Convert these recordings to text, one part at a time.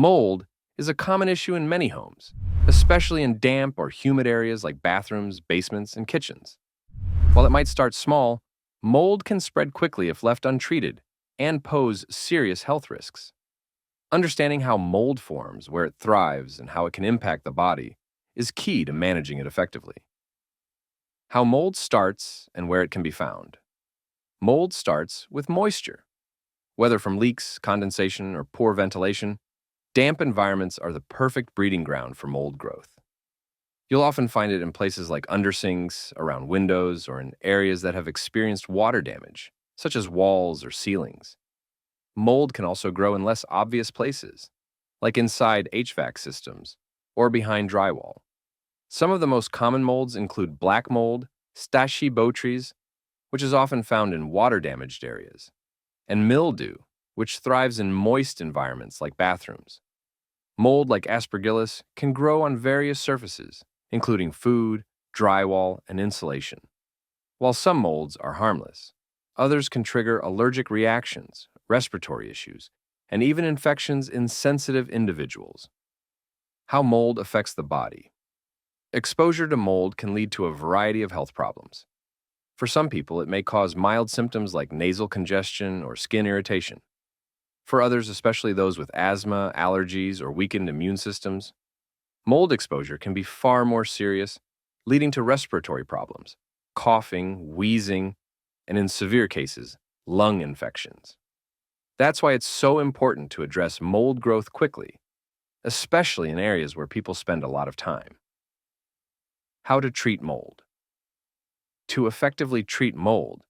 Mold is a common issue in many homes, especially in damp or humid areas like bathrooms, basements, and kitchens. While it might start small, mold can spread quickly if left untreated and pose serious health risks. Understanding how mold forms, where it thrives, and how it can impact the body is key to managing it effectively. How mold starts and where it can be found. Mold starts with moisture. Whether from leaks, condensation, or poor ventilation, damp environments are the perfect breeding ground for mold growth. You'll often find it in places like undersinks, around windows, or in areas that have experienced water damage, such as walls or ceilings. Mold can also grow in less obvious places, like inside HVAC systems or behind drywall. Some of the most common molds include black mold, Stachybotrys, which is often found in water-damaged areas, and mildew, which thrives in moist environments like bathrooms. Mold like Aspergillus can grow on various surfaces, including food, drywall, and insulation. While some molds are harmless, others can trigger allergic reactions, respiratory issues, and even infections in sensitive individuals. How mold affects the body. Exposure to mold can lead to a variety of health problems. For some people, it may cause mild symptoms like nasal congestion or skin irritation. For others, especially those with asthma, allergies, or weakened immune systems, mold exposure can be far more serious, leading to respiratory problems, coughing, wheezing, and in severe cases, lung infections. That's why it's so important to address mold growth quickly, especially in areas where people spend a lot of time. How to treat mold. To effectively treat mold,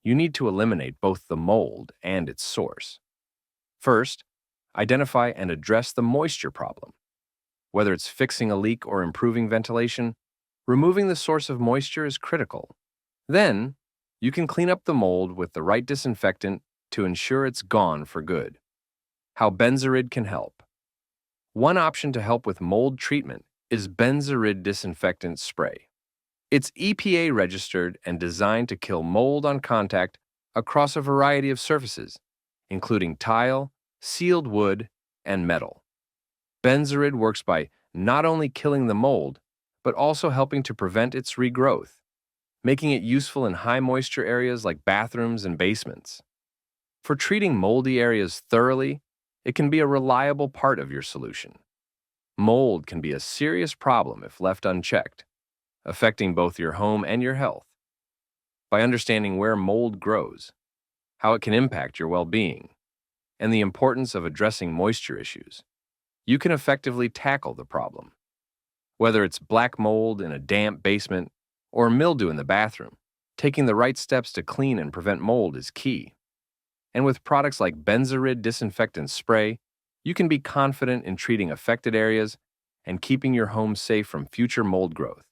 you need to eliminate both the mold and its source. First, identify and address the moisture problem. Whether it's fixing a leak or improving ventilation, removing the source of moisture is critical. Then, you can clean up the mold with the right disinfectant to ensure it's gone for good. How BenzaRid can help. One option to help with mold treatment is BenzaRid disinfectant spray. It's EPA registered and designed to kill mold on contact across a variety of surfaces, including tile, sealed wood, and metal. BenzaRid works by not only killing the mold, but also helping to prevent its regrowth, making it useful in high moisture areas like bathrooms and basements. For treating moldy areas thoroughly, it can be a reliable part of your solution. Mold can be a serious problem if left unchecked, affecting both your home and your health. By understanding where mold grows, how it can impact your well-being, and the importance of addressing moisture issues, you can effectively tackle the problem. Whether it's black mold in a damp basement or mildew in the bathroom, taking the right steps to clean and prevent mold is key. And with products like BenzaRid disinfectant spray, you can be confident in treating affected areas and keeping your home safe from future mold growth.